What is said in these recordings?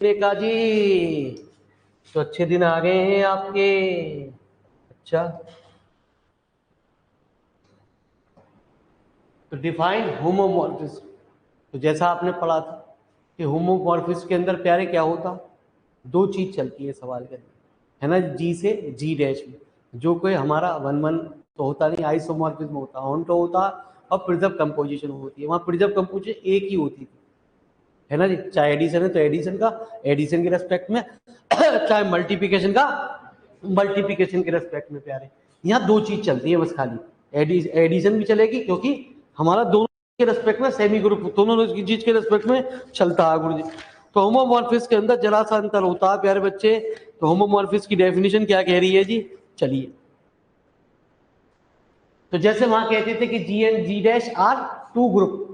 रेखा जी, तो अच्छे दिन आ गए हैं आपके। अच्छा, तो डिफाइन होमोमॉर्फिज्म। तो जैसा आपने पढ़ा था कि होमोमॉर्फिज्म के अंदर प्यारे क्या होता, दो चीज चलती है सवाल के अंदर, है ना, जी से जी डैश में। जो कोई हमारा वन वन तो होता नहीं, आइसोमॉर्फिज्म होता, ऑन्टो होता और प्रिजर्व कंपोजिशन होती है। वहां प्रिजर्व कंपोजिशन एक ही होती थी, है ना जी। चाहे एडिशन है तो एडिशन का एडिशन के रेस्पेक्ट में, चाहे मल्टीप्लिकेशन का मल्टीप्लिकेशन के रेस्पेक्ट में प्यारे। यहाँ दो चीज चलती है बस, खाली एडिशन भी चलेगी क्योंकि हमारा दोनों के रेस्पेक्ट में सेमी ग्रुप, दोनों चीज के रेस्पेक्ट में चलता है गुरु जी। तो होमोमॉर्फिज्म के अंदर जरा सा अंतर होता है प्यारे बच्चे। तो होमोमॉर्फिज्म की डेफिनेशन क्या कह रही है जी, चलिए। तो जैसे वहां कहते थे कि G and G dash are two group,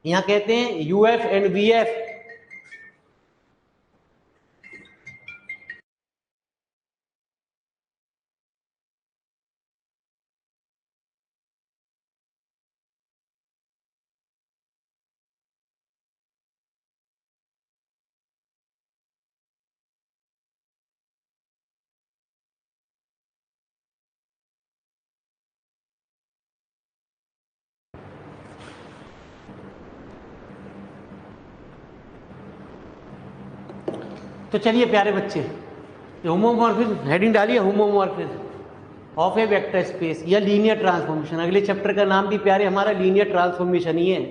यहां कहते हैं यूएफ एंड वीएफ। तो चलिए प्यारे बच्चे, होमोमॉर्फिज्म हेडिंग डालिए, homomorphism of a vector space या लीनियर ट्रांसफॉर्मेशन। अगले चैप्टर का नाम भी प्यारे हमारा लीनियर ट्रांसफॉर्मेशन ही है।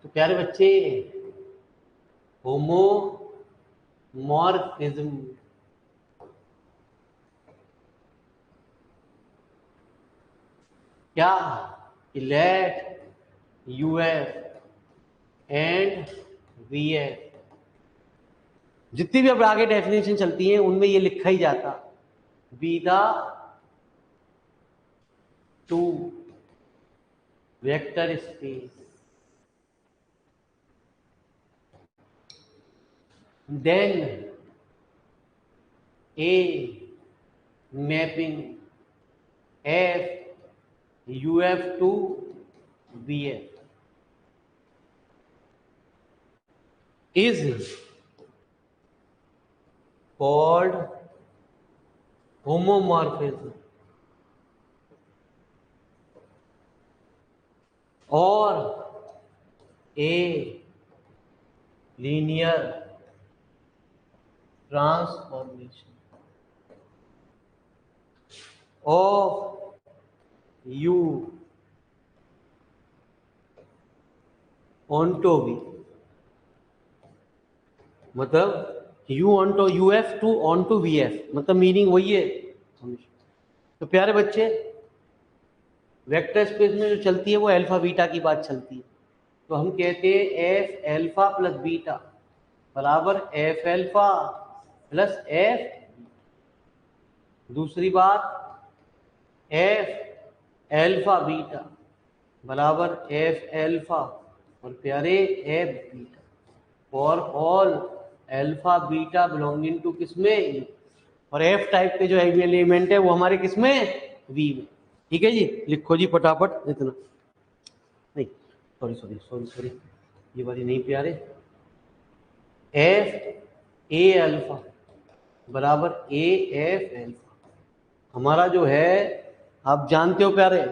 तो प्यारे बच्चे, होमोमॉर्फिज्म क्या, लेट यूएफ एंड वीएफ, जितनी भी अब आगे डेफिनेशन चलती हैं उनमें ये लिखा ही जाता, be the two vector space, then A mapping F UF to VF is called homomorphism or a linear transformation of U onto V, मतलब U onto UF to onto VF, मतलब मीनिंग वही है। तो प्यारे बच्चे, वेक्टर स्पेस में जो चलती है वो अल्फा बीटा की बात चलती है। तो हम कहते हैं एफ एल्फा प्लस बीटा बराबर एफ एल्फा प्लस एफ। दूसरी बात, एफ एल्फा बीटा बराबर एफ एल्फा और प्यारे F beta for all alpha beta belonging to किसमें, और एफ टाइप के जो एलिमेंट है वो हमारे किसमें, वी में। ठीक है जी, लिखो जी फटाफट, इतना नहीं, सॉरी सॉरी सॉरी सॉरी, ये वाली नहीं प्यारे। एफ ए अल्फा बराबर ए एफ एल्फा, हमारा जो है आप जानते हो प्यारे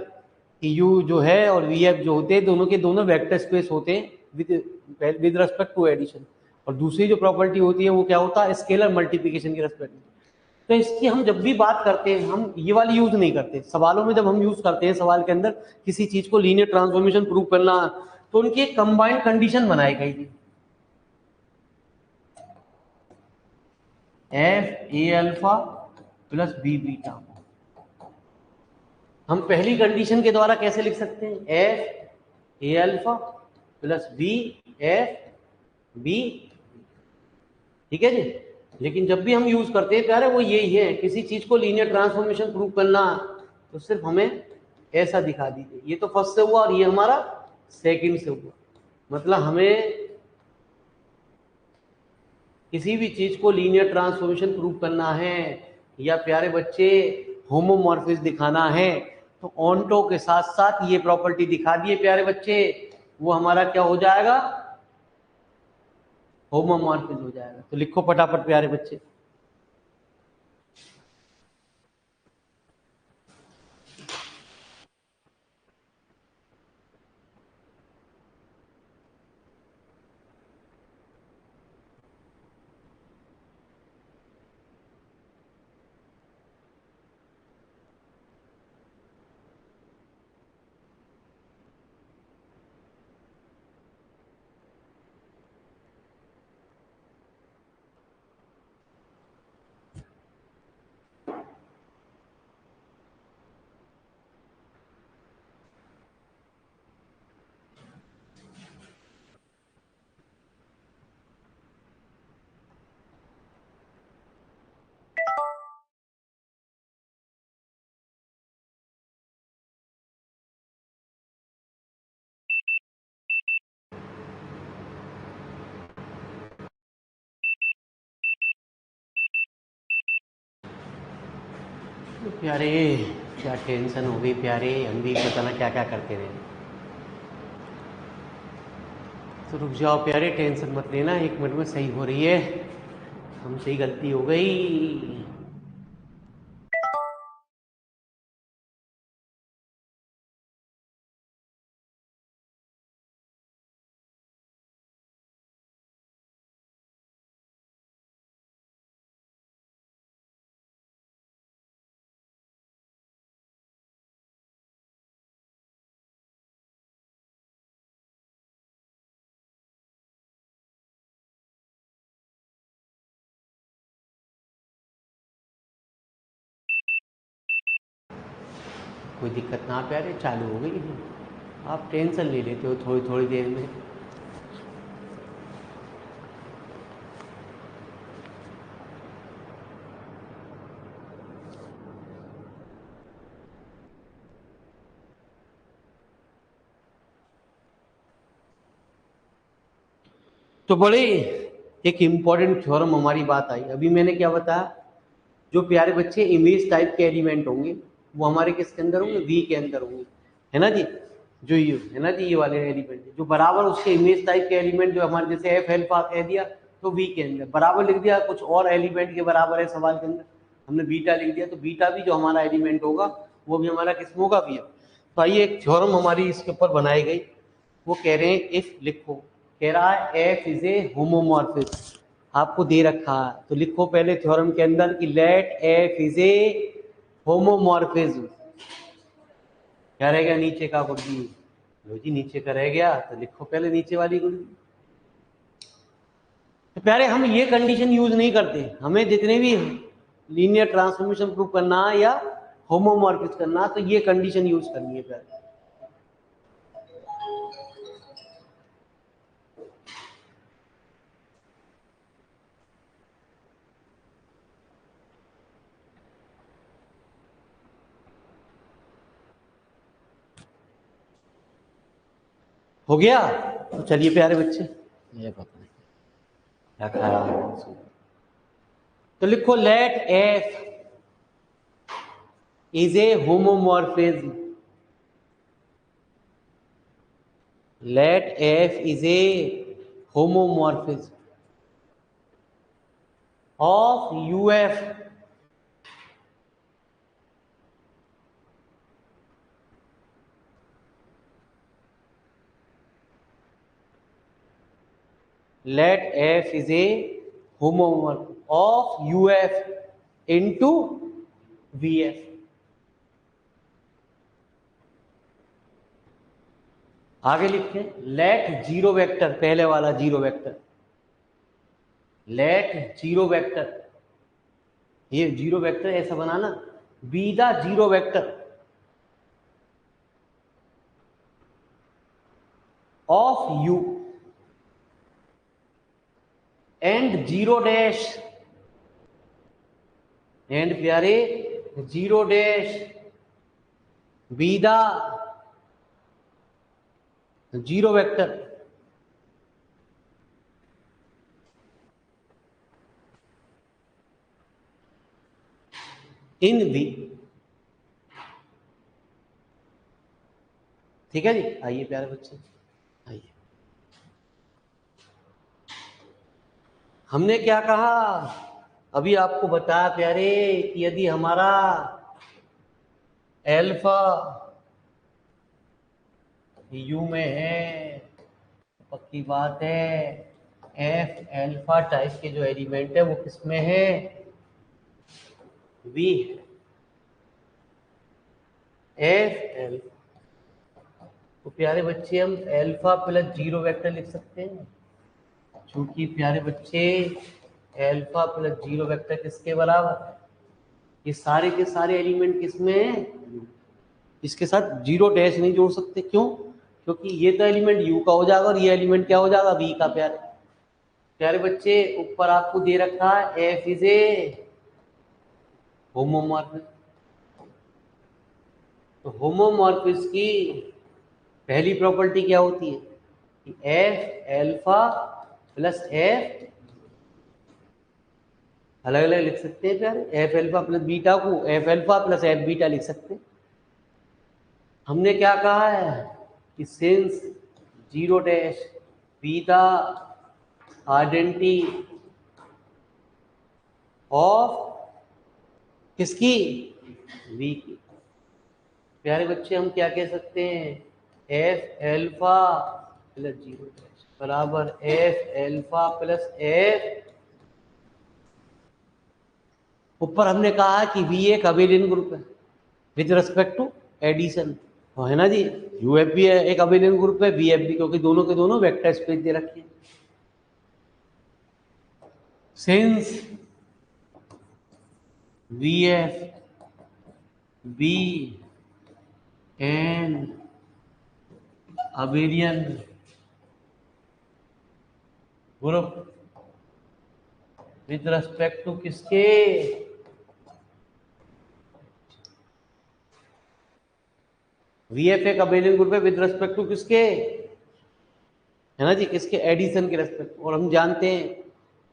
कि यू जो है और वी एफ जो होते हैं दोनों के दोनों वेक्टर स्पेस होते हैं विद रिस्पेक्ट टू एडिशन। और दूसरी जो प्रॉपर्टी होती है वो क्या होता है, स्केलर मल्टीप्लिकेशन के रेस्पेक्ट में। तो इसकी हम जब भी बात करते हैं हम ये वाली यूज नहीं करते सवालों में। जब हम यूज करते हैं सवाल के अंदर किसी चीज को लीनियर ट्रांसफॉर्मेशन प्रूव करना, तो उनकी एक कंबाइंड कंडीशन बनाई गई थी, F A alpha plus B beta. हम पहली कंडीशन के द्वारा कैसे लिख सकते हैं, F A alpha plus B F B. ठीक है जी। लेकिन जब भी हम यूज करते हैं प्यारे वो यही है, किसी चीज को लीनियर ट्रांसफॉर्मेशन प्रूव करना तो सिर्फ हमें ऐसा दिखा दीजिए। ये तो फर्स्ट से हुआ और ये हमारा सेकंड से हुआ। मतलब हमें किसी भी चीज को लीनियर ट्रांसफॉर्मेशन प्रूव करना है या प्यारे बच्चे होमोमॉर्फिज्म दिखाना है तो ऑन्टो के साथ साथ ये प्रॉपर्टी दिखा दिए प्यारे बच्चे, वो हमारा क्या हो जाएगा, होमोमॉर्फिज्म हो जाएगा। तो लिखो फटाफट प्यारे बच्चे। तो प्यारे क्या टेंशन हो गई प्यारे, हम भी पता ना क्या क्या करते रहे। तो रुक जाओ प्यारे, टेंशन मत लेना, 1 मिनट में सही हो रही है, हमसे ही गलती हो गई। कोई दिक्कत ना प्यारे, चालू हो गई है, आप टेंशन ले लेते हो थोड़ी थोड़ी देर में। तो बड़े एक इम्पॉर्टेंट थ्योरम हमारी बात आई, अभी मैंने क्या बताया, जो प्यारे बच्चे इमेज टाइप के एलिमेंट होंगे वो हमारे किसके अंदर होंगे, वी के अंदर होंगे, है ना जी। जो ये है ना जी, ये वाले एलिमेंट जो बराबर उसके इमेज टाइप के एलिमेंट जो हमारे जैसे एफ एल्फा कह दिया तो वी के अंदर बराबर लिख दिया, कुछ और एलिमेंट के बराबर है सवाल के अंदर हमने बीटा लिख दिया, तो बीटा भी जो हमारा एलिमेंट होगा वो भी हमारा किस में होगा, वी। तो आइए एक थ्योरम हमारी इसके ऊपर बनाई गई, वो कह रहे हैं इफ लिखो, कह रहा है एफ इज ए होमोमॉर्फिज्म, आपको दे रखा है तो लिखो पहले थ्योरम के अंदर कि let F is a homomorphism. क्या रह गया नीचे का गुरुजी, लो जी नीचे का रह गया तो लिखो पहले नीचे वाली गुरुजी। तो प्यारे हम ये कंडीशन यूज नहीं करते, हमें जितने भी लीनियर ट्रांसफॉर्मेशन प्रूव करना है या होमोमॉर्फिज्म करना तो ये कंडीशन यूज करनी है प्यारे। हो गया, तो चलिए प्यारे बच्चे, ये पता नहीं क्या खराब है। तो लिखो let F is a homomorphism, let f is a homomorphism of uf let f is a homomorphism of uf into vf। आगे लिखते हैं लेट जीरो वेक्टर, पहले वाला zero vector, let zero vector, ये जीरो वेक्टर ऐसा बनाना, be the zero vector of U and zero dash, and प्यारे zero dash be the zero vector in V. ठीक है जी, आइए प्यारे बच्चे, आइए। हमने क्या कहा, अभी आपको बताया प्यारे कि यदि हमारा एल्फा यू में है, पक्की बात है एफ एल्फा टाइप के जो एलिमेंट है वो किस में है, वी एफ एल्फा। तो प्यारे बच्चे हम एल्फा प्लस जीरो वेक्टर लिख सकते हैं, क्योंकि प्यारे बच्चे एल्फा प्लस जीरो वेक्टर किसके बराबर है, ये सारे के सारे एलिमेंट किसमें है, इसके साथ जीरो डैश नहीं जोड़ सकते, क्यों, क्योंकि ये तो एलिमेंट यू का हो जाएगा और ये एलिमेंट क्या हो जाएगा, वी का। प्यारे प्यारे बच्चे ऊपर आपको दे रखा है एफ इज ए होमोमॉर्फिस्म। तो होमोमॉर्फिस्म की पहली प्रॉपर्टी क्या होती है कि एफ एल्फा प्लस एफ, अलग अलग लिख सकते हैं प्यारे, एफ एल्फा प्लस बीटा को F alpha plus F beta लिख सकते हैं। हमने क्या कहा है कि since zero dash be the identity of किसकी, वी की। प्यारे बच्चे हम क्या कह सकते हैं, F alpha plus zero dash बराबर एफ एल्फा प्लस एफ। ऊपर हमने कहा कि वी एक अबेलियन ग्रुप है विद रिस्पेक्ट टू एडिशन, है ना जी, यूएफ भी एक अबेलियन ग्रुप है, वीएफ भी, क्योंकि दोनों के दोनों वेक्टर स्पेस दे रखे हैं। Since VF be an abelian group with respect to किसके, वीएफ एक अबेलियन ग्रुप है विद रिस्पेक्ट टू किसके, है ना जी, किसके, एडिशन के रेस्पेक्ट। और हम जानते हैं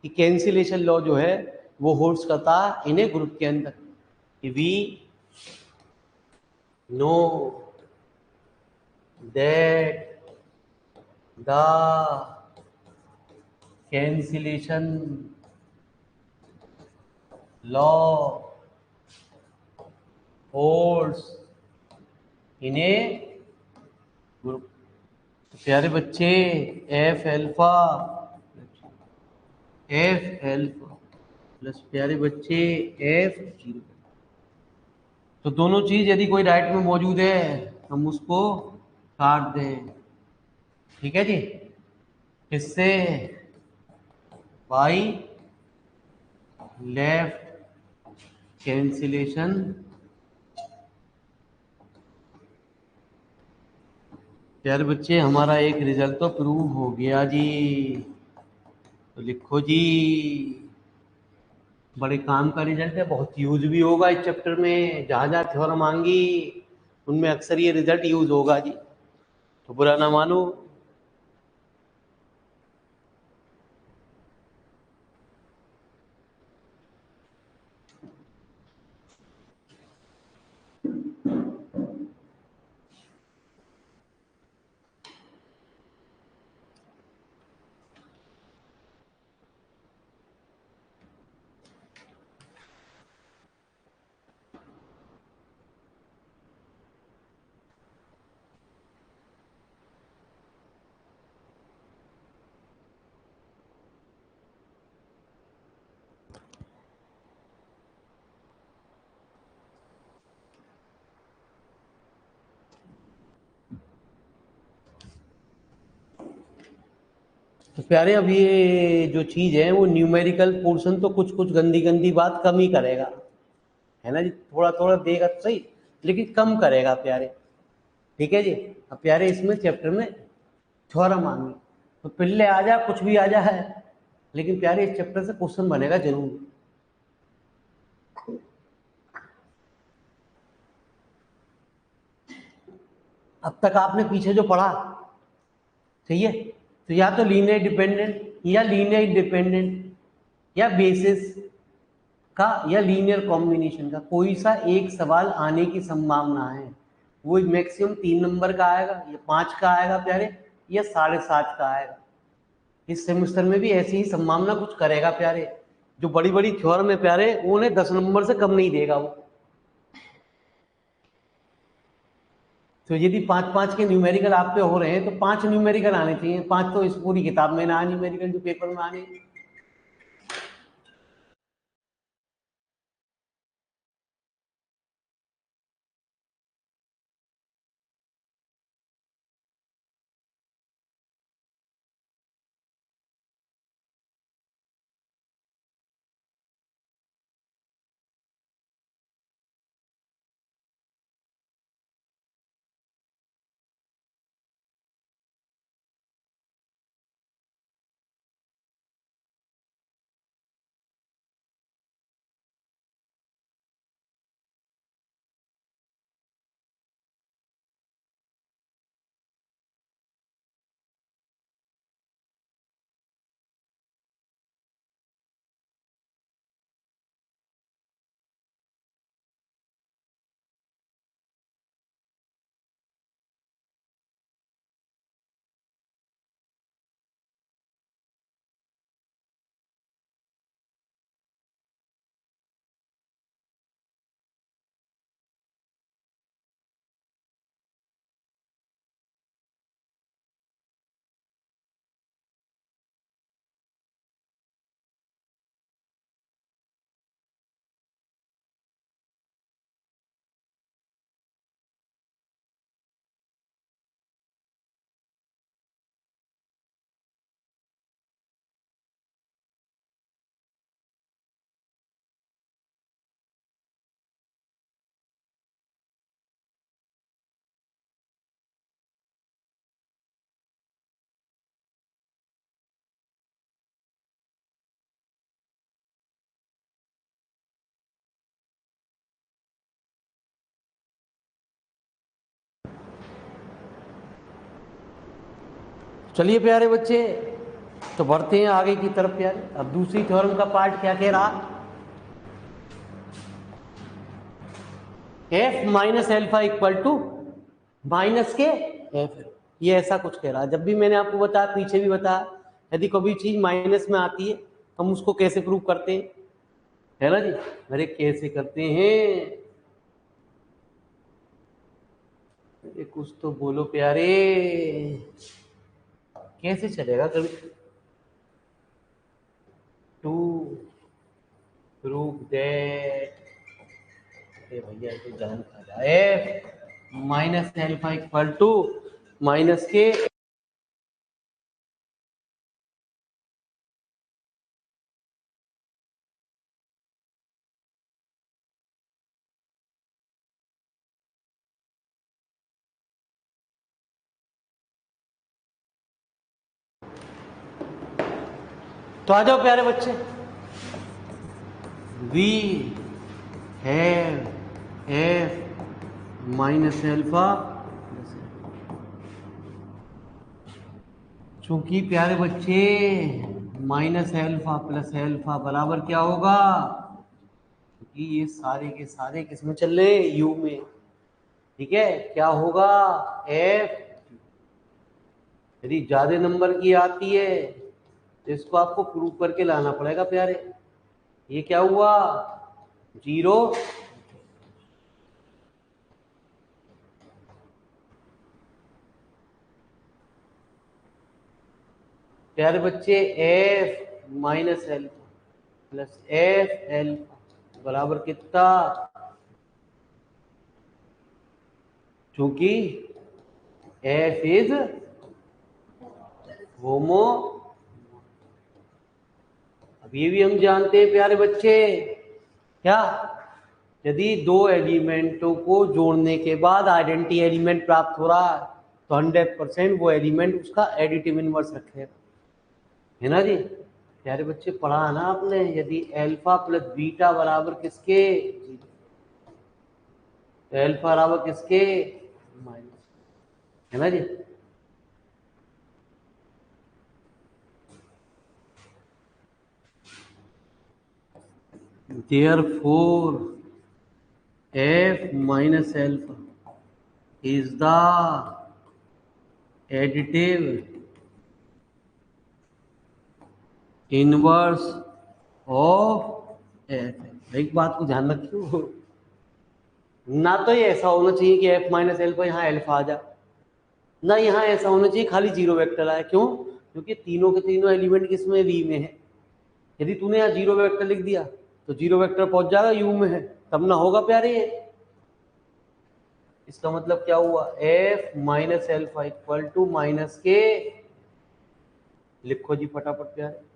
कि कैंसिलेशन लॉ जो है वो होल्ड्स करता है इन्हें ग्रुप के अंदर, कि we know that the cancellation law holds in a group. प्यारे बच्चे एफ एल्फा प्लस प्यारे बच्चे एफ जीरो, तो दोनों चीज यदि कोई राइट में मौजूद है हम उसको काट दें, ठीक है जी, इससे बाई लेफ्ट कैंसिलेशन। प्यारे बच्चे हमारा एक रिजल्ट तो प्रूव हो गया जी, तो लिखो जी, बड़े काम का रिजल्ट है, बहुत यूज भी होगा इस चैप्टर में, जहाँ जहाँ थ्योरम आएंगी उनमें अक्सर ये रिजल्ट यूज होगा जी, तो बुरा ना मानो। तो प्यारे अब ये जो चीज है वो न्यूमेरिकल पोर्शन तो कुछ कुछ गंदी गंदी बात कम ही करेगा, है ना जी, थोड़ा थोड़ा देगा तो सही लेकिन कम करेगा प्यारे, ठीक है जी। अब प्यारे इसमें चैप्टर में थ्योरम आएंगे, तो पहले आ जा कुछ भी आ जा है, लेकिन प्यारे इस चैप्टर से क्वेश्चन बनेगा जरूर। अब तक आपने पीछे जो पढ़ा, सही है, तो या तो लीनियर डिपेंडेंट या लीनियर डिपेंडेंट या बेसिस का या लीनियर कॉम्बिनेशन का कोई सा एक सवाल आने की संभावना है, वो मैक्सिमम 3 नंबर का आएगा या 5 का आएगा प्यारे, या 7.5 का आएगा। इस सेमेस्टर में भी ऐसी ही संभावना कुछ करेगा प्यारे। जो बड़ी बड़ी थ्योरम है प्यारे, उन्हें 10 नंबर से कम नहीं देगा वो। तो यदि 5-5 के न्यूमेरिकल आप पे हो रहे हैं तो 5 न्यूमेरिकल आने चाहिए, 5 तो इस पूरी किताब में ना न्यूमेरिकल जो पेपर में आने। चलिए प्यारे बच्चे, तो बढ़ते हैं आगे की तरफ प्यारे। अब दूसरी थ्योरम का पार्ट क्या कह रहा, F minus alpha equal to minus K F. ये ऐसा कुछ कह रहा है। जब भी मैंने आपको बताया, पीछे भी बताया, यदि कोई चीज माइनस में आती है हम उसको कैसे प्रूव करते हैं, है ना जी। अरे कैसे करते हैं, अरे कुछ तो बोलो प्यारे, कैसे चलेगा कभी। टू प्रूव दैट, अरे भैया तो जान खा जाए, F minus alpha equal to minus K. तो आ जाओ प्यारे बच्चे, we have F minus alpha, चूंकि प्यारे बच्चे माइनस एल्फा प्लस एल्फा बराबर क्या होगा, क्योंकि ये सारे के सारे किस में चल रहे, यू में। ठीक है, क्या होगा, एफ यदि ज्यादा नंबर की आती है तो इसको आपको प्रूव करके लाना पड़ेगा प्यारे। ये क्या हुआ, 0। प्यारे बच्चे F minus alpha plus F alpha बराबर कितना, क्योंकि एफ इज होमो। अब ये भी हम जानते हैं प्यारे बच्चे, क्या, यदि दो एलिमेंटों को जोड़ने के बाद आइडेंटिटी एलिमेंट प्राप्त हो रहा है तो 100% वो एलिमेंट उसका एडिटिव इनवर्स रखेगा, है ना जी। प्यारे बच्चे पढ़ा ना आपने, यदि अल्फा प्लस बीटा बराबर किसके, अल्फा बराबर किसके, माइनस, है ना जी। therefore f minus alpha is the additive inverse of F. एक बात को ध्यान रखियो, ना तो ये ऐसा होना चाहिए कि एफ माइनस एल्फा यहाँ एल्फा आ जाए, ना यहाँ ऐसा होना चाहिए खाली जीरो वेक्टर आए। क्यों? क्योंकि तीनों के तीनों एलिमेंट किसमें, वी में है। यदि तूने यहाँ जीरो वेक्टर लिख दिया तो जीरो वेक्टर पहुंच जाएगा यू में है, तब ना होगा प्यारे ये। इसका मतलब क्या हुआ, F minus alpha equal to minus K, लिखो जी फटाफट प्यारे।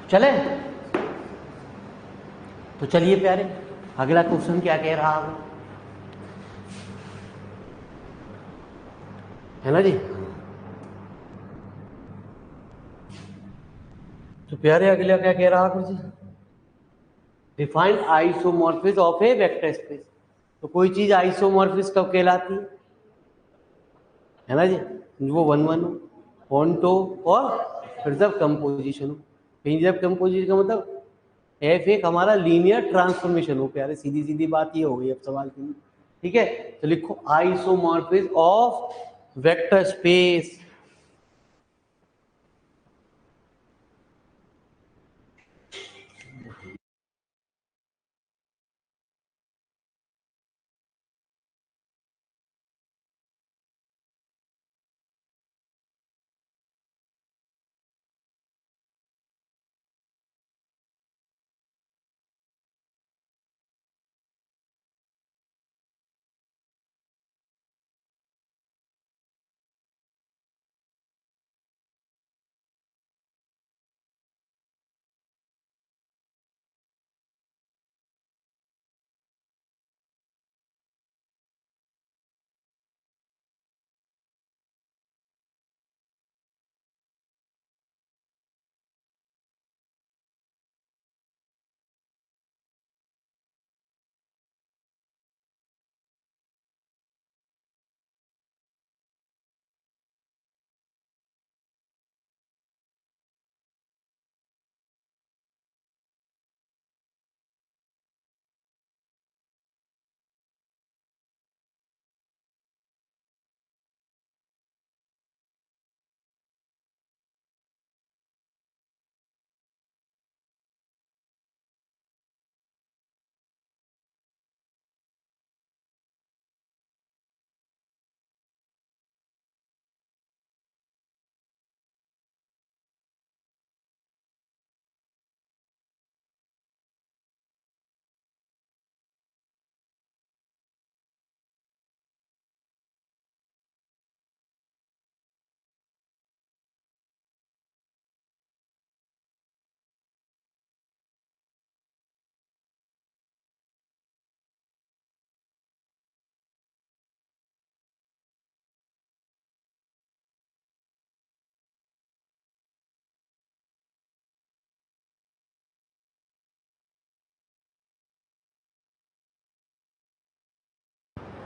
चले तो चलिए प्यारे, अगला क्वेश्चन क्या कह रहा है, है ना जी। तो प्यारे अगला क्या कह रहा है जी, define isomorphism of a vector space. तो कोई चीज आइसोमॉर्फिज्म कब कहलाती है ना जी, वो वन वन हो, फोन्टो और प्रिजर्व कंपोजिशन हो। प्रिजर्व कंपोजिशन का मतलब एफ एक हमारा लीनियर ट्रांसफॉर्मेशन हो प्यारे, सीधी सीधी बात ये हो गई अब सवाल की। ठीक है, तो लिखो आइसोमॉर्फिज्म ऑफ वेक्टर स्पेस।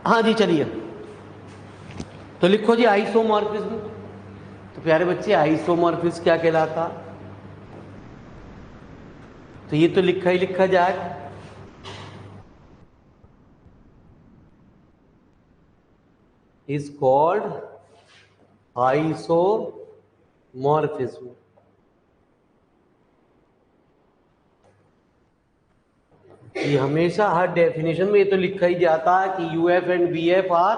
हाँ जी चलिए, तो लिखो जी आइसोमॉर्फिज्म। तो प्यारे बच्चे आइसोमॉर्फिज्म क्या कहलाता? तो ये तो लिखा ही लिखा जाए, इज कॉल्ड आइसोमॉर्फिज्म। ये हमेशा हर डेफिनेशन में ये तो लिखा ही जाता है कि यूएफ एंड बीएफ आर।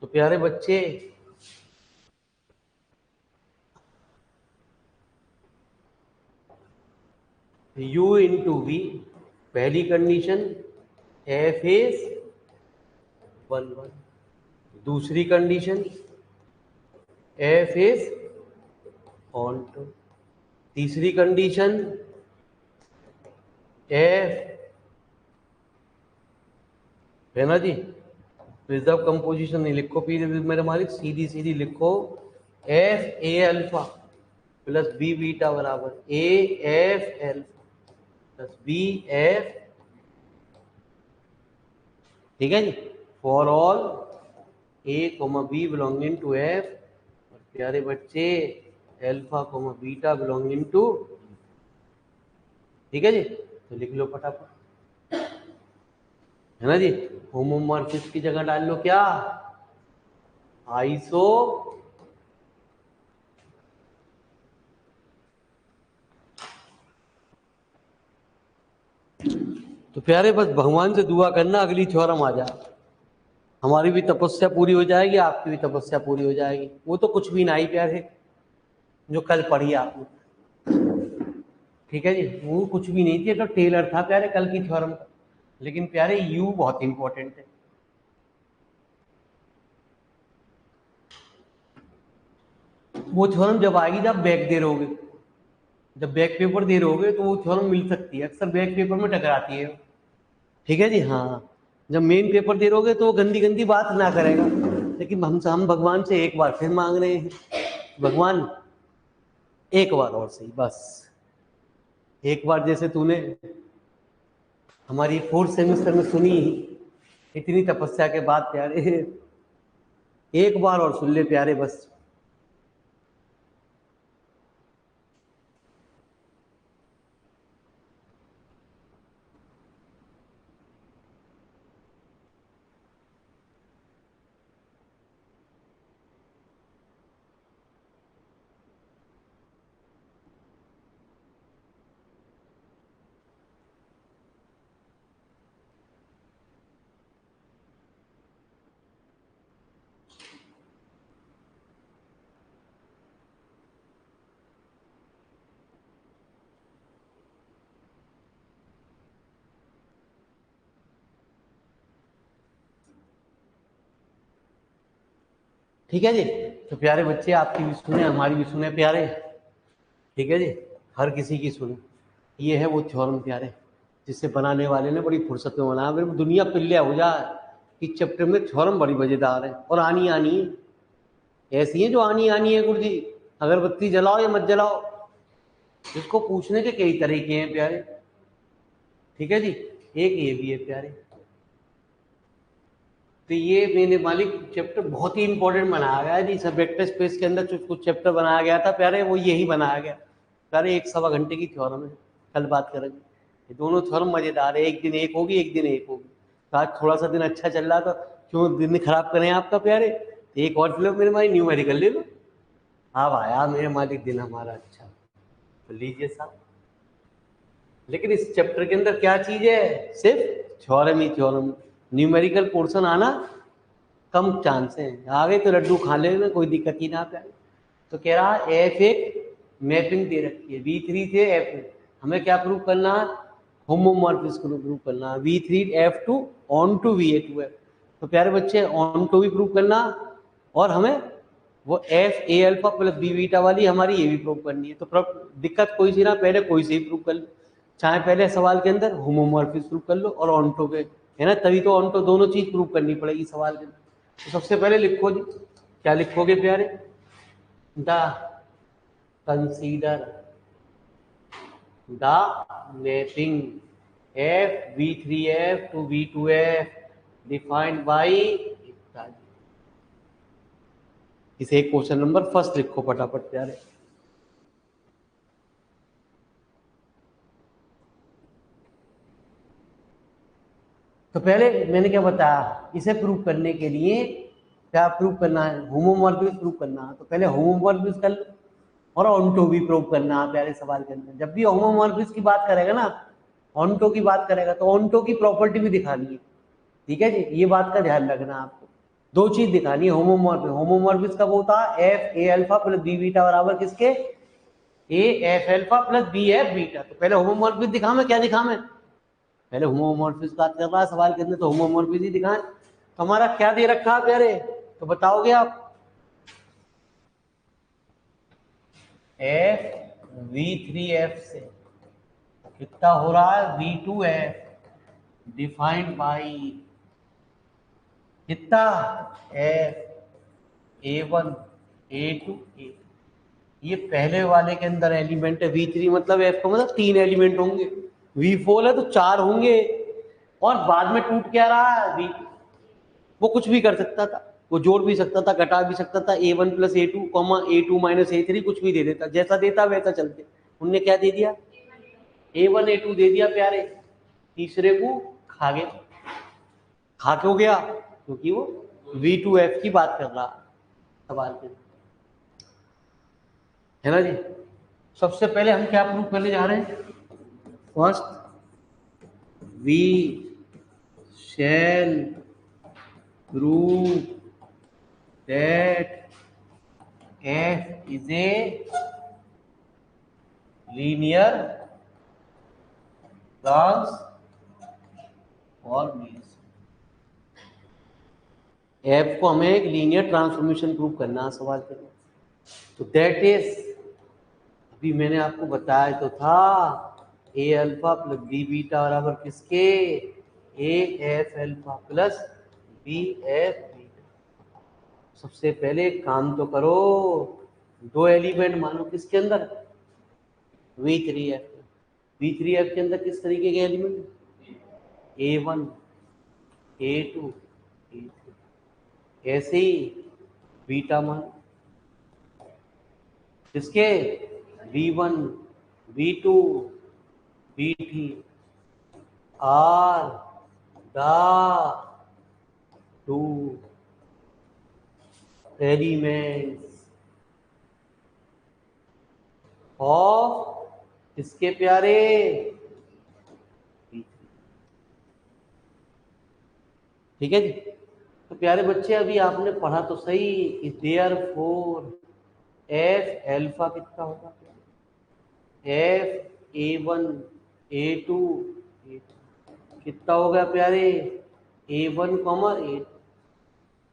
तो प्यारे बच्चे U इंटू वी पहली कंडीशन, एफ इज 1 1। दूसरी condition, F is onto. तीसरी कंडीशन, एफ, है ना जी, रिजर्व कंपोजिशन नहीं लिखो फिर मेरे मालिक, सीधी सीधी लिखो F A alpha plus B beta बराबर A F alpha plus B F, ठीक है जी, for all A comma B belonging to F. और प्यारे बच्चे alpha comma beta belonging to, ठीक है जी, तो लिख लो फटाफट, है ना जी। होमोमॉर्फिज्म की जगह डाल लो क्या, आइसो। तो प्यारे बस भगवान से दुआ करना अगली थ्योरम आ जाए, हमारी भी तपस्या पूरी हो जाएगी, आपकी भी तपस्या पूरी हो जाएगी। वो तो कुछ भी ना ही प्यारे, जो कल पढ़ी आपने, ठीक है जी, वो कुछ भी नहीं थी, तो टेलर था प्यारे कल की थ्योरम का। लेकिन प्यारे यू बहुत इंपॉर्टेंट है। वो थ्योरम जब आएगी जब बैक दे रहोगे, जब बैक पेपर दे रहोगे तो वो थ्योरम मिल सकती है, अक्सर बैक पेपर में टकराती है, ठीक है जी। हाँ, जब मेन पेपर दे रहोगे तो वो गंदी गंदी बात ना करेगा। लेकिन हम भगवान से एक बार फिर मांग रहे हैं, भगवान एक बार और सही, बस एक बार, जैसे तूने हमारी 4th सेमेस्टर में सुनी, इतनी तपस्या के बाद प्यारे, एक बार और सुन ले प्यारे बस। ठीक है जी, तो प्यारे बच्चे आपकी भी सुने, हमारी भी सुने प्यारे, ठीक है जी, हर किसी की सुने। ये है वो थ्योरम प्यारे, जिसे बनाने वाले ने बड़ी फुर्सत में बनाया, मेरे को दुनिया पिल्ले हो जाए कि चैप्टर में थ्योरम बड़ी मजेदार है और आनी आनी है, ऐसी है जो आनी आनी है। गुरु जी अगरबत्ती जलाओ या मत जलाओ, इसको पूछने के कई तरीके हैं प्यारे, ठीक है जी, एक ये भी है प्यारे। तो ये मेरे मालिक चैप्टर बहुत ही इंपॉर्टेंट बनाया गया है जी, सब वेक्टर स्पेस के अंदर कुछ कुछ चैप्टर बनाया गया था प्यारे, वो यही बनाया गया प्यारे। 1 सवा घंटे की थ्योरम है, कल बात करेंगे। ये दोनों थ्योरम मजेदार है, एक दिन एक होगी एक दिन एक होगी। तो आज थोड़ा सा दिन अच्छा चल रहा था, क्यों दिन खराब करें आपका प्यारे, तो एक और फिल्म मेरे मालिक न्यूमेरिकल ले लो। अब आया मेरे मालिक दिन हमारा अच्छा, तो लीजिए साहब। लेकिन इस चैप्टर के अंदर क्या चीज है, सिर्फ थ्योरम ही थ्योरम, न्यूमेरिकल पोर्शन आना कम चांस है, आ गए तो लड्डू खा लेना, कोई दिक्कत ही ना पाए। तो कह रहा एफ एक मैपिंग दे रखी है V3 से F, हमें क्या प्रूव करना है, होमोमॉर्फिज्म को प्रूव करना है, V3 F2 on to VA2 है। तो प्यारे बच्चे ऑन टू भी प्रूव करना, और हमें वो F A alpha plus B beta वाली हमारी ये भी प्रूव करनी है। तो दिक्कत कोई सी ना, पहले कोई से ही प्रूव कर लो, चाहे पहले सवाल के अंदर होमोमॉर्फिज्म प्रूव कर लो और ऑनटो के, है ना, तभी तो ऑनटो दोनों चीज प्रूव करनी पड़ेगी सवाल के अंदर। तो सबसे पहले लिखो जी, क्या लिखोगे प्यारे, the consider the mapping F V3F to V2F defined by इतना। इसे क्वेश्चन नंबर फर्स्ट लिखो फटाफट प्यारे। तो पहले मैंने क्या बताया, इसे प्रूव करने के लिए क्या प्रूव करना है, होमोमॉर्फिज्म प्रूव करना है। तो पहले होमोमॉर्फिज्म कर लो और ऑन्टो भी प्रूव करना है प्यारे सवाल के अंदर। जब भी होमोमॉर्फिज्म की बात करेगा ना, ऑन्टो की बात करेगा, तो ऑन्टो की प्रॉपर्टी भी दिखानी है। ठीक है जी, ये बात का ध्यान रखना आपको। दो चीज दिखानी है होमोमॉर्फिज्म। होमोमॉर्फिज्म कब होता है, F A alpha plus B beta बराबर किसके, A F alpha plus B F beta. तो पहले होमोमॉर्फिज्म दिखा मैं, क्या दिखा मैं, पहले होमोमॉर्फिज्म बात कर रहा है सवाल के अंदर, तो होमोमॉर्फिज्म ही दिखाएं। तो हमारा क्या दे रखा है प्यारे, तो बताओगे आप, एफ वी थ्री एफ से कितना हो रहा है, V to F defined by कितना, F A one A two A. ये पहले वाले के अंदर एलिमेंट है, वी थ्री मतलब एफ का मतलब 3 एलिमेंट होंगे, वी फोर है तो 4 होंगे, और बाद में टूट क्या रहा है, वी वो कुछ भी कर सकता था, वो जोड़ भी सकता था, घटा भी सकता था, A one plus A two comma A two minus A three कुछ भी दे देता, जैसा देता वैसा चलते। उनने क्या दे दिया, ए वन ए टू दे दिया प्यारे, तीसरे को खा गया, खा के हो गया, क्योंकि वो वी टू एफ की बात कर रहा सवाल के, है ना जी। सबसे पहले हम क्या प्रूव करने जा रहे हैं, first we shall prove that f is a linear transformation. f को हमें एक लीनियर ट्रांसफॉर्मेशन प्रूव करना है सवाल के लिए। तो दैट इज, अभी मैंने आपको बताया तो था, A alpha plus B beta बराबर किसके, A F alpha plus B F beta. सबसे पहले काम तो करो, दो एलिमेंट मानो किसके अंदर, V three F, V three F के अंदर किस तरीके के element, A one A two A three, ऐसे ही बीटा मान किसके, V one V two V three are the two elements of इसके प्यारे, ठीक है जी। तो प्यारे बच्चे अभी आपने पढ़ा तो सही, देयरफॉर एफ अल्फा कितना होगा, F A one A two कितना हो गया प्यारे, A one comma A,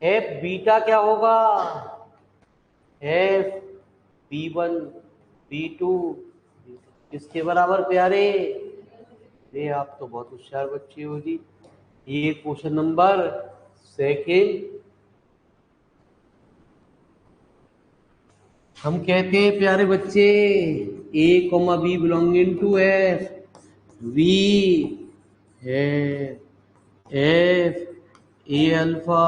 F beta क्या होगा, F B one B two किसके बराबर प्यारे, ये आप तो बहुत होशियार बच्चे हो जी। ये क्वेश्चन नंबर सेकेंड। हम कहते हैं प्यारे बच्चे, A comma B belonging to F, V है एफ ए अल्फा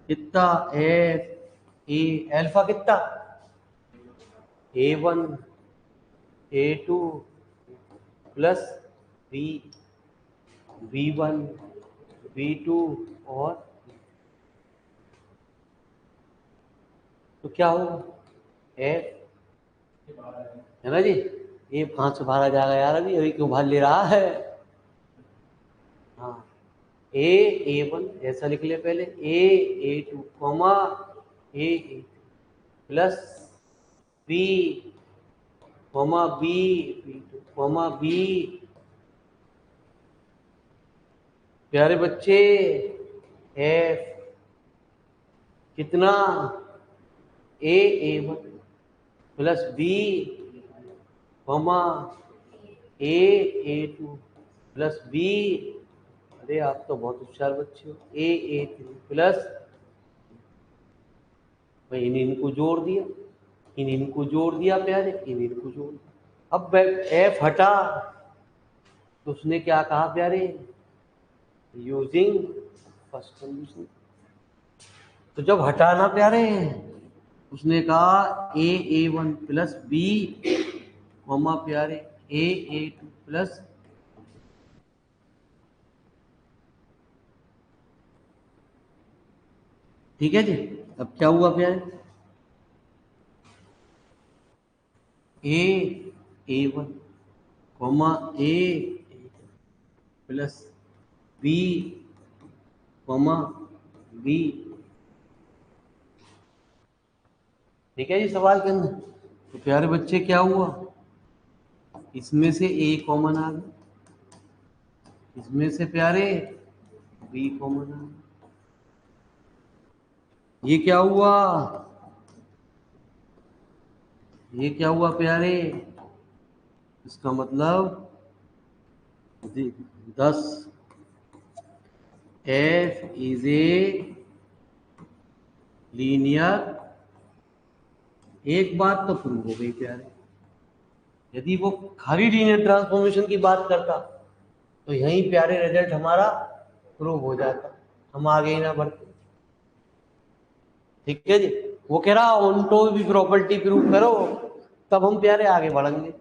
कितना, एफ ए अल्फा कितना, A one A two plus B V one V two, और तो क्या होगा, एफ, है ना जी। ये 5 से बाहर आ जाएगा यार, अभी अभी क्यों बाहर ले रहा है, हाँ ए वन ऐसा लिख ले पहले, A two comma A plus B comma B two comma B, प्यारे बच्चे एफ कितना, A one plus B comma A two plus B, अरे आप तो बहुत होशियार बच्चे हो, ए थ्री प्लस, भाई इनको जोड़ दिया, इनको जोड़ दिया प्यारे, इनको जोड़ दिया। अब एफ हटा तो उसने क्या कहा प्यारे, यूजिंग फर्स्ट कंडीशन। तो जब हटाना प्यारे, उसने कहा A1 प्लस बी कॉमा प्यारे A2 प्लस, ठीक है जी। अब क्या हुआ प्यारे, A1 comma A plus B comma B, ठीक है जी सवाल के अंदर। तो प्यारे बच्चे क्या हुआ, इसमें से A कॉमन आ गया, इसमें से प्यारे B कॉमन आ गया। ये क्या हुआ, ये क्या हुआ प्यारे, इसका मतलब 10 F इज ए लीनियर। एक बात तो प्रूव हो गई प्यारे, यदि वो खाली लीनियर ट्रांसफॉर्मेशन की बात करता तो यही प्यारे रिजल्ट हमारा प्रूव हो जाता, हम आगे ही ना बढ़ते। ठीक है जी, वो कह रहा ऑन्टो भी प्रॉपर्टी प्रूव करो, तब हम प्यारे आगे बढ़ेंगे।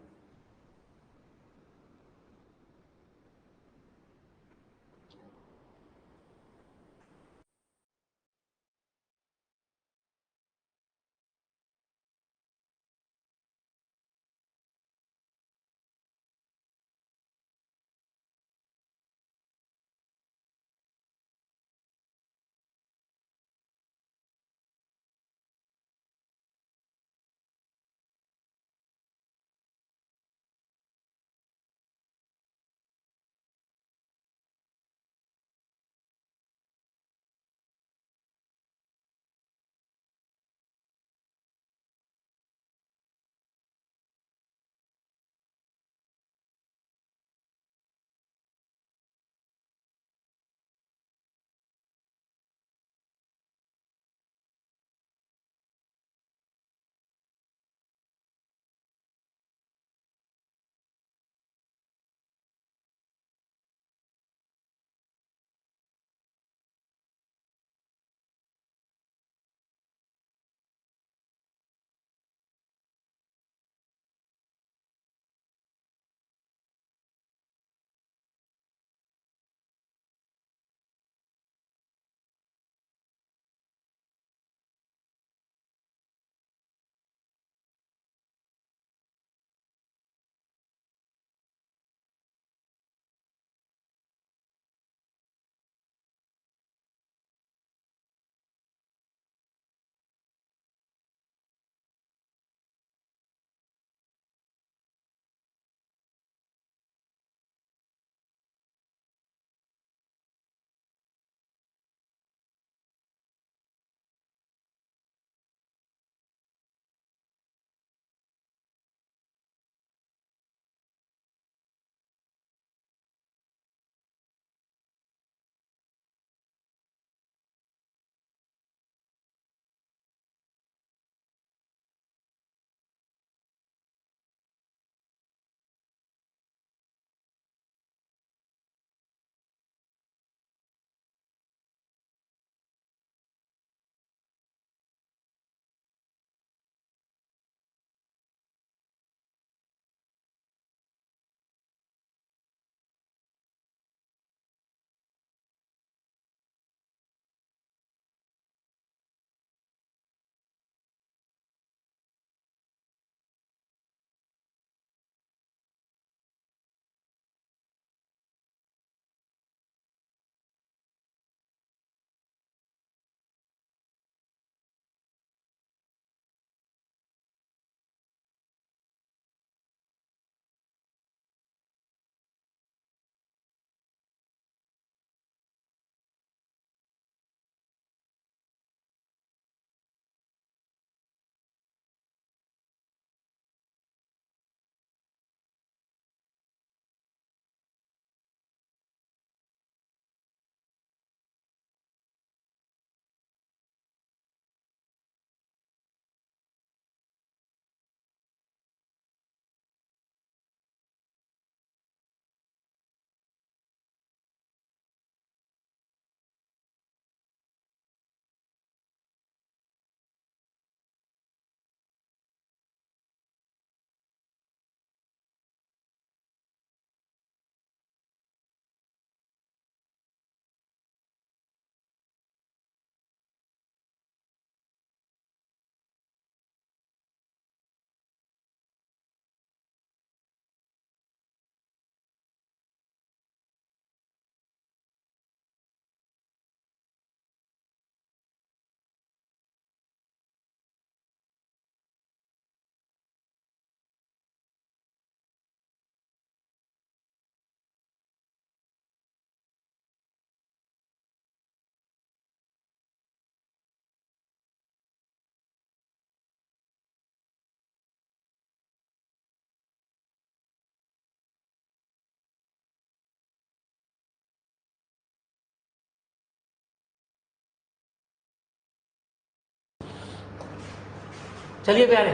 चलिए प्यारे,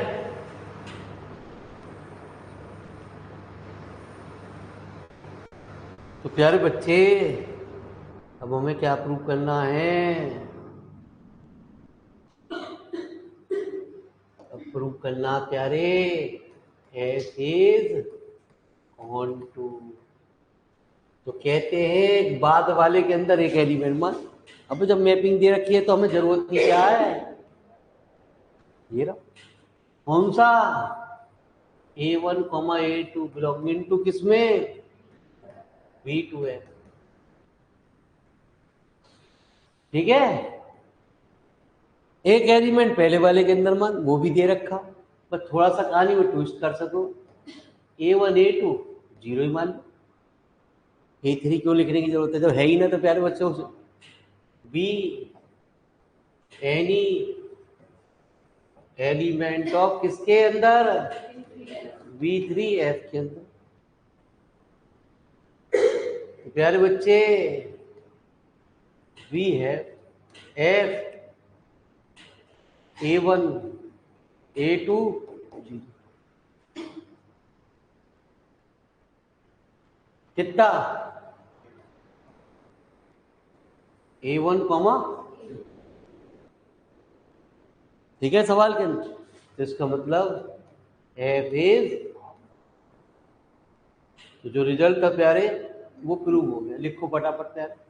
तो प्यारे बच्चे अब हमें क्या प्रूव करना है? अब प्रूव करना प्यारे एफ इज ऑन टू। तो कहते हैं बाद वाले के अंदर एक एलिमेंट मान, अब जब मैपिंग दे रखी है तो हमें जरूरत की क्या है? ये रहा कौन सा A1, A2 बिलोंगिंग टू किसमें? V2 है। ठीक है, एक एलिमेंट पहले वाले के अंदर मान वो भी दे रखा, बस थोड़ा सा कहानी में ट्विस्ट कर सको। A1 A2 जीरो ही मान लो, A3 क्यों लिखने की जरूरत है जब है ही ना? तो प्यारे बच्चों से बी एनी एलिमेंट ऑफ किसके अंदर? V3F के अंदर। तो प्यारे बच्चे V है F A1 A2 जीरो, कितना? A1 कॉमा, ठीक है सवाल के अंदर। तो इसका मतलब F इज, तो जो रिजल्ट था प्यारे वो प्रूव हो गया। लिखो फटाफट प्यारे।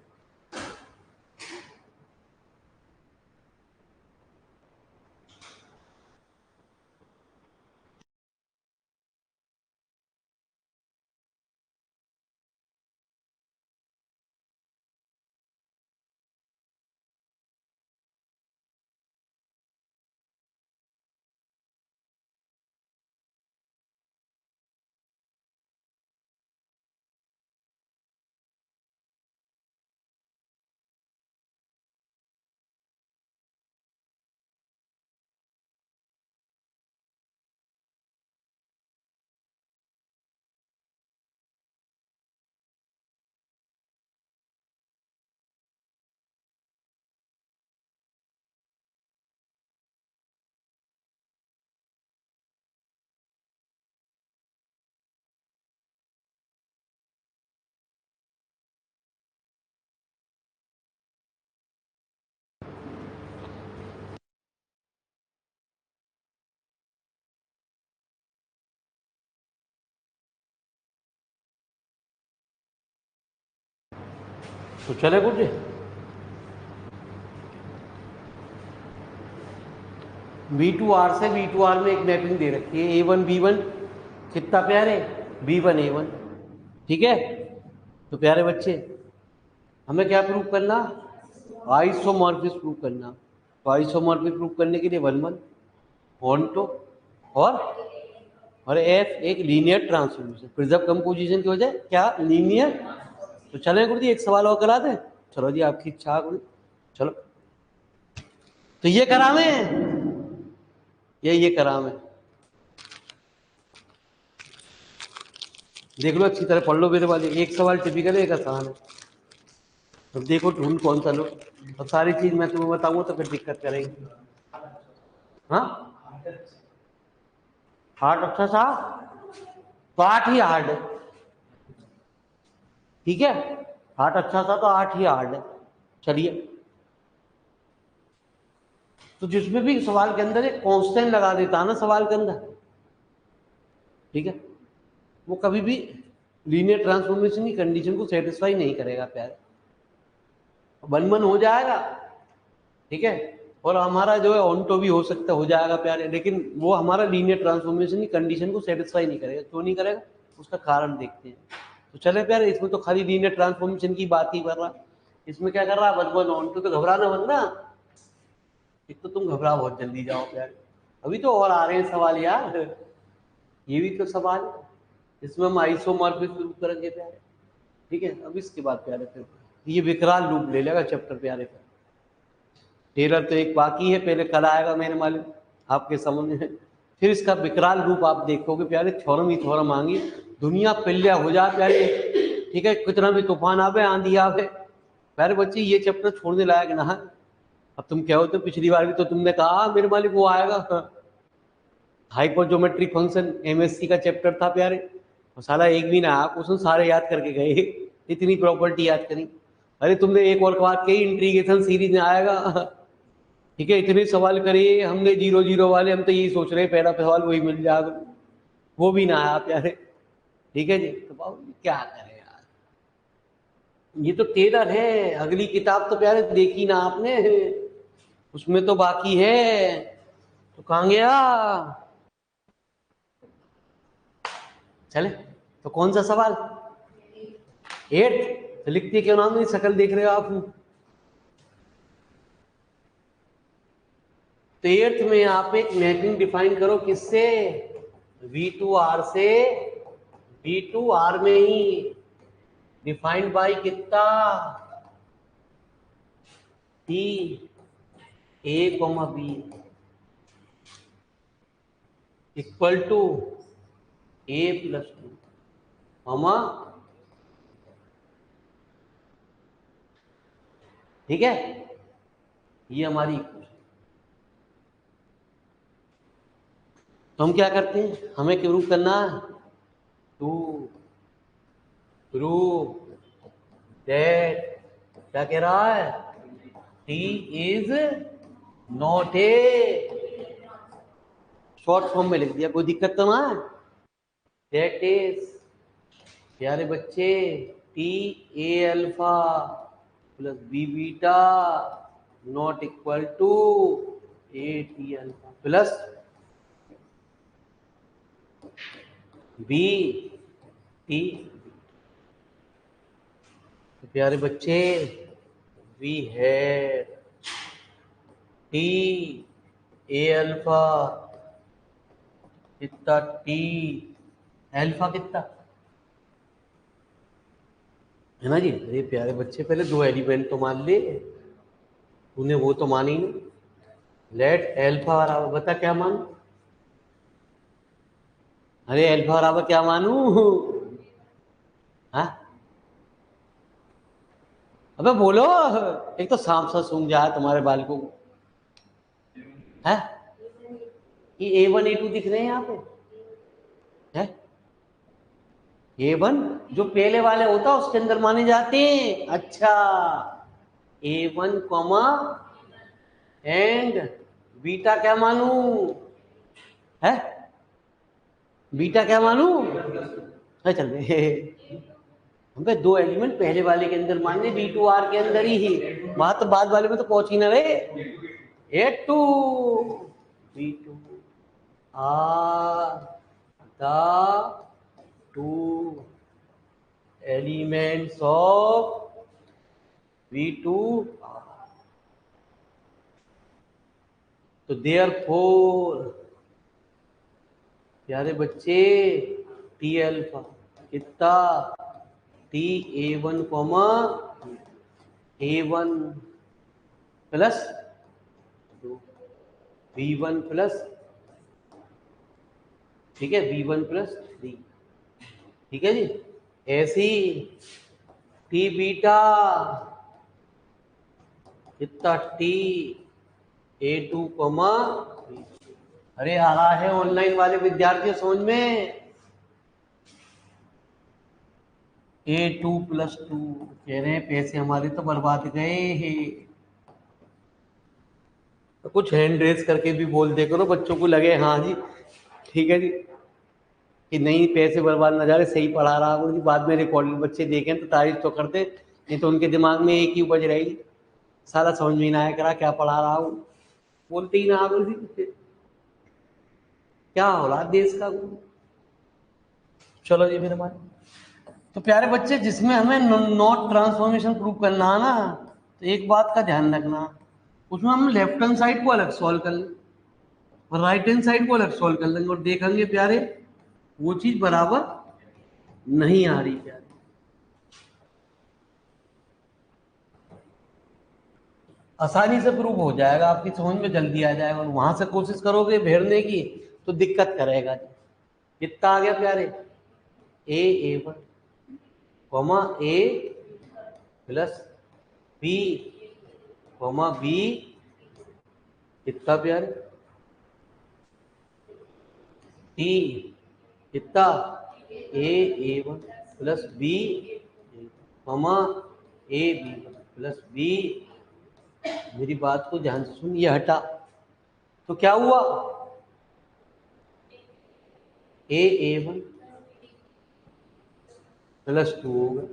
तो चले कुछ V2R से V2R में एक मैपिंग दे रखी है A1 B1 कितना प्यारे? B1 A1। ठीक है, तो प्यारे बच्चे हमें क्या प्रूव करना? आइसोमॉर्फिज्म प्रूव करना। तो आइसोमॉर्फिज्म प्रूव करने के लिए 1 1 ऑन्टो और F एक लीनियर ट्रांसफॉर्मेशन, प्रिजर्व कंपोजिशन की वजह क्या? लीनियर। तो चलें गुरुजी एक सवाल और करा दें। चलो जी आपकी इच्छा गुरु, चलो। तो ये करा मैं, ये करा मैं, देख लो अच्छी तरह पढ़ लो मेरे वाले। एक सवाल टिपिकल है, एक आसान है। अब देखो ढूंढ कौन सा लो। अब सारी चीज मैं तुम्हें बताऊंगा तो फिर दिक्कत करेंगे। हाँ हार्ड अच्छा सा तो 8 ही हार्ड है। ठीक है, 8 अच्छा था तो 8 ही हार्ड है। चलिए, तो जिसमें भी सवाल के अंदर एक कांस्टेंट लगा देता ना सवाल के अंदर, ठीक है, वो कभी भी लीनियर ट्रांसफॉर्मेशन की कंडीशन को सेटिस्फाई नहीं करेगा प्यारे। 1 1 हो जाएगा, ठीक है, और हमारा जो है ऑन्टो भी हो सकता हो जाएगा प्यारे, लेकिन वो हमारा लीनियर ट्रांसफॉर्मेशन की कंडीशन को सेटिस्फाई नहीं करेगा। क्यों नहीं करेगा? उसका कारण देखते हैं। तो चले प्यारे, इसमें तो खाली लीनियर ट्रांसफॉर्मेशन की बात ही कर रहा, इसमें क्या कर रहा? 1 1 ऑन्टो। तो घबराना मत ना, एक तो तुम घबरा बहुत जल्दी जाओ प्यारे, अभी तो और आ रहे हैं सवाल यार, ये भी तो सवाल है। इसमें हम आइसोमॉर्फिज्म प्रूव करेंगे प्यारे। ठीक है, अब इसके बाद प्यारे फिर ये विकराल रूप ले लेगा चैप्टर प्यारे। फिर टेलर तो एक बाकी है, पहले कल आएगा मेरे मालिक आपके सामने, फिर इसका विकराल रूप आप देखोगे प्यारे। थ्योरम ही थ्योरम आएंगी, दुनिया पिल्ल्या हो जा प्यारे। ठीक है, कितना भी तूफान आवे, आंधी आवे, प्यारे बच्चे ये चैप्टर छोड़ने लायक ना है। अब तुम क्या हो, तो पिछली बार भी तो तुमने कहा मेरे मालिक वो आएगा, हाइपरजोमेट्रिक फंक्शन एमएससी का चैप्टर था प्यारे, और साला एक भी ना आप उसमें सारे याद करके गए, इतनी प्रॉपर्टी याद करी। अरे तुमने एक और बात कही, इंटीग्रेशन सीरीज में आएगा, ठीक है, इतने सवाल करे हमने जीरो जीरो वाले, हम तो यही सोच रहे पहला सवाल वही मिल जाएगा, वो भी ना आया प्यारे। ठीक है जी, तो बाबू क्या करें यार, ये तो टेलर है, अगली किताब तो प्यारे देखी ना आपने, उसमें तो बाकी है, तो कहाँ गया। चले, तो कौन सा सवाल, एट, तो लिखते क्यों नाम नहीं, शकल देख रहे हो आप। तो एट्थ में आप एक मैपिंग डिफाइन करो, किससे, V2R से, V2R में ही डिफाइंड बाय कितना, T A, B equal to A+2, comma, ठीक है, ये हमारी इक्वेशन। तो हम क्या करते हैं, हमें प्रूव करना है, टू प्रूव दैट, क्या कह रहा है, T is not a, short form में लिख दिया, कोई दिक्कत तो ना है, दैट इज, प्यारे बच्चे, T A alpha plus B beta not equal to A T alpha plus B T। तो प्यारे बच्चे, वी है T A अल्फा कितना, T अल्फा कितना है ना जी। अरे प्यारे बच्चे, पहले दो एलिमेंट तो मान ले, तूने वो तो मानी नहीं। लेट एल्फा बराबर, बता क्या मानू, अरे एल्फा बराबर क्या मानू, हाँ अबे बोलो, एक तो सांप सा सूंघ जाए तुम्हारे बाल को, है ये A1 A2 दिख रहे हैं यहाँ पे, है A1 जो पहले वाले होता है उसके अंदर माने जाते हैं, अच्छा A1 कॉमा एंड बीटा क्या मानू, है बीटा क्या मानू, है चल रहे हमको दो एलिमेंट पहले वाले के अंदर मानने, B2R के अंदर ही, वहां तो बाद वाले में तो पहुंच ही ना रहे, A2 B2 R the two elements of V2, तो therefore प्यारे बच्चे, T अल्फा कितना, T A1 comma A1 plus V1 plus, ठीक है, V1 प्लस 3, ठीक है जी। ऐसी T बीटा कितना, T A2 कॉमा, अरे आ रहा है ऑनलाइन वाले विद्यार्थियों समझ में, A2+2, कह रहे हैं पैसे हमारे तो बर्बाद गए हैं, तो कुछ हैंड रेस करके भी बोल दे करो, बच्चों को लगे हाँ जी ठीक है जी, कि नहीं पैसे बर्बाद ना जा रहे, सही पढ़ा रहा हूँ, बाद में रिकॉर्डिंग बच्चे देखें तो तारीफ तो करते, नहीं तो उनके दिमाग में एक ही उपज रहेगी, सारा समझ में ना आया करा क्या पढ़ा रहा हूँ, बोलते ही ना आगे, क्या हो रहा देश का। चलो जी मेरे भाई, तो प्यारे बच्चे, जिसमें हमें नॉट ट्रांसफॉर्मेशन प्रूव करना है ना, तो एक बात का ध्यान रखना, उसमें हम लेफ्ट हैंड साइड को अलग सॉल्व कर लेंगे और राइट हैंड साइड को अलग सॉल्व कर लेंगे, और देखेंगे प्यारे वो चीज बराबर नहीं आ रही प्यारे, आसानी से प्रूव हो जाएगा, आपकी समझ में जल्दी आ जाएगा, और वहां से कोशिश करोगे भेड़ने की तो दिक्कत करेगा। कितना आ गया प्यारे, A1 comma A plus B comma B कितना प्यारे, टी कितना A one plus B comma A B plus B. मेरी बात को ध्यान से सुन, ये हटा तो क्या हुआ, ए वन प्लस टू होगा,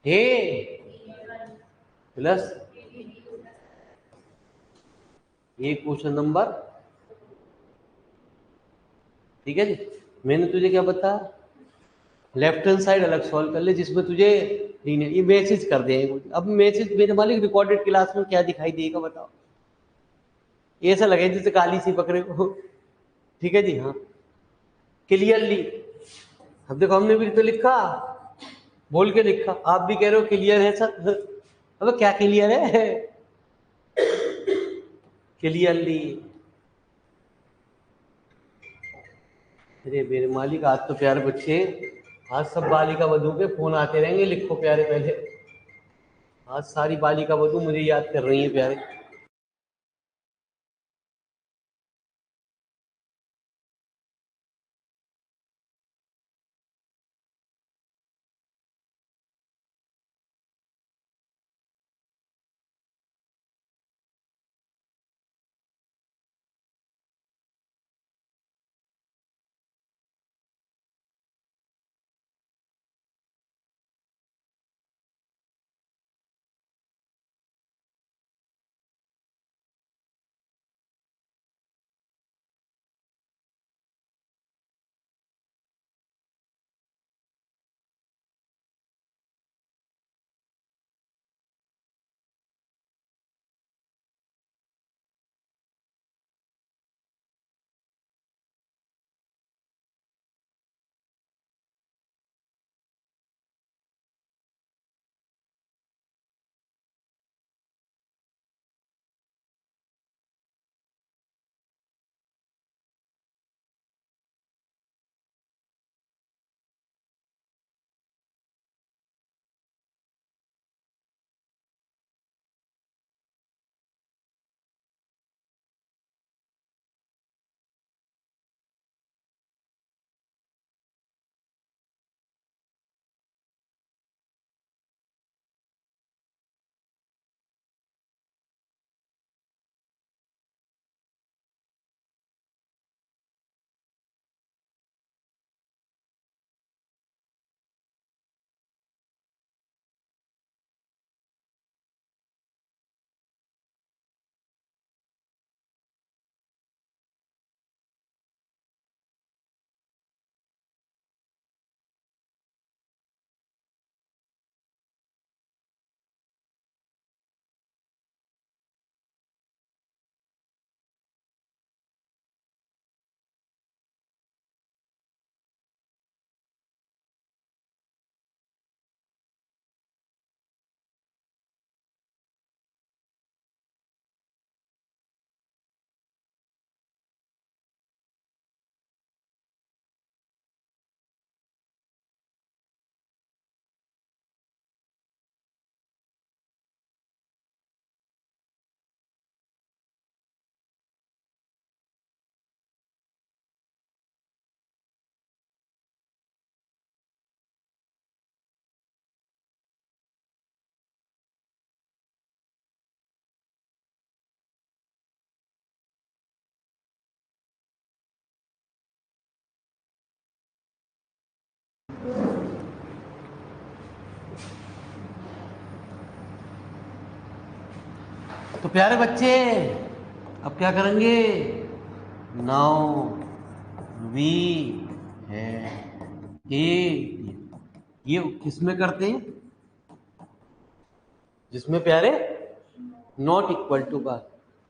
ए प्लस, ये क्वेश्चन नंबर, ठीक है जी। मैंने तुझे क्या बताया, लेफ्ट हैंड साइड अलग सॉल्व कर ले जिसमें तुझे लीनियर, ये मैसेज कर देंगे। अब मैसेज मेरे मालिक रिकॉर्डेड क्लास में क्या दिखाई देगा बताओ, ये ऐसा लगे जैसे काली सी पकड़े को। ठीक है जी, हाँ क्लियरली। अब देखो हमने भी तो लिखा, बोल के लिखा, आप भी कह रहे हो क्लियर है सर। अब क्या क्लियर है, क्लियरली। अरे मेरे मालिक आज तो प्यारे बच्चे, आज सब बालिका वधू के फोन आते रहेंगे, लिखो प्यारे पहले। आज सारी बालिका वधू मुझे याद कर रही है प्यारे। तो प्यारे बच्चे अब क्या करेंगे, नाउ वी है ए, ये किसमें करते हैं, जिसमें प्यारे नॉट इक्वल टू का।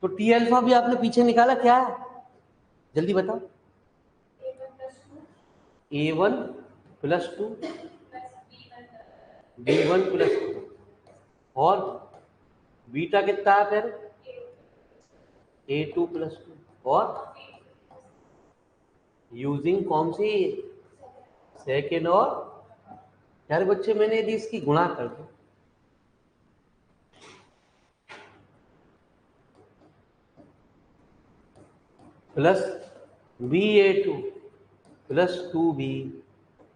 तो टी अल्फा भी आपने पीछे निकाला, क्या है जल्दी बताओ, A one plus two B one plus two, और बीटा कितना है फिर ए टू प्लस टू, और यूजिंग कौन सी, सेकेंड, और यार बच्चे मैंने यदि इसकी गुणा कर दो plus BA2 plus 2B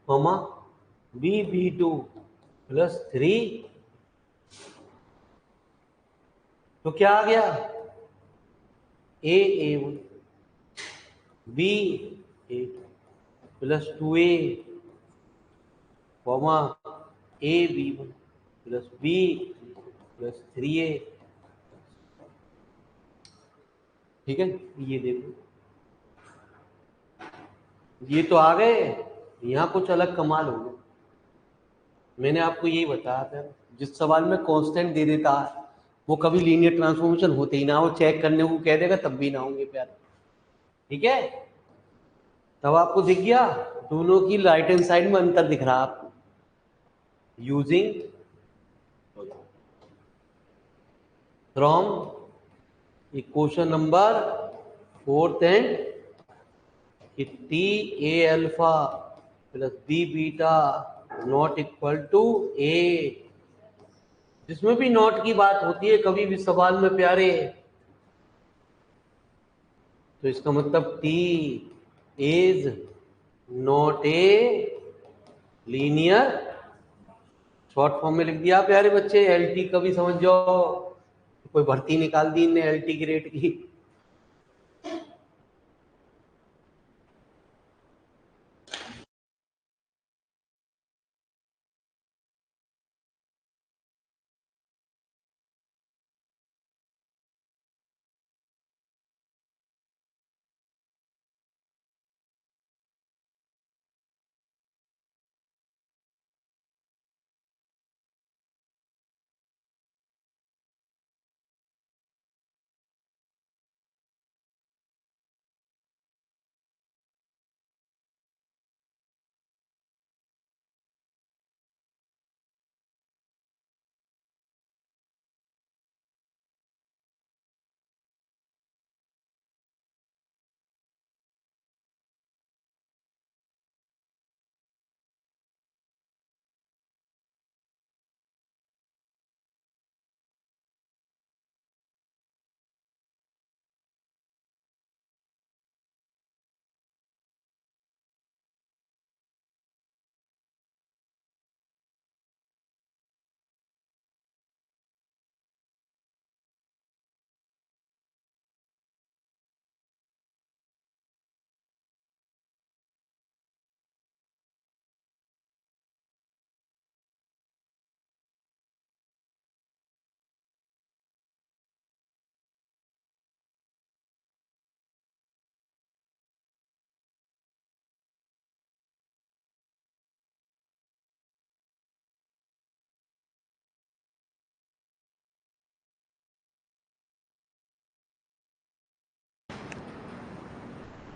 comma BB2 plus 3, तो क्या आ गया AA1 BA2 plus 2A comma AB1 plus B plus 3A। ठीक है, ये देखो ये तो आ गए, यहाँ कुछ अलग कमाल हो गया। मैंने आपको यही बताया था, जिस सवाल में कांस्टेंट दे देता है वो कभी लीनियर ट्रांसफॉर्मेशन होते ही ना, वो चेक करने को कह देगा तब भी ना होंगे प्यारे। ठीक है, तब आपको दिख गया दोनों की राइट हैंड साइड में अंतर दिख रहा है आपको। Using from equation number 4 and T A alpha plus B beta not equal to A, जिसमें भी नॉट की बात होती है कभी भी सवाल में प्यारे, तो इसका मतलब T is not a linear, short form में लिख दिया प्यारे बच्चे। एलटी का भी समझ जाओ, कोई भर्ती निकाल दी इनने एलटी की रेट की।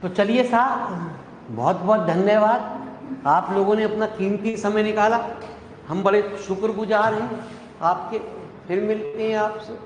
तो चलिए साहब, बहुत बहुत धन्यवाद, आप लोगों ने अपना कीमती समय निकाला, हम बड़े शुक्रगुजार हैं आपके। फिर मिलते हैं आपसे।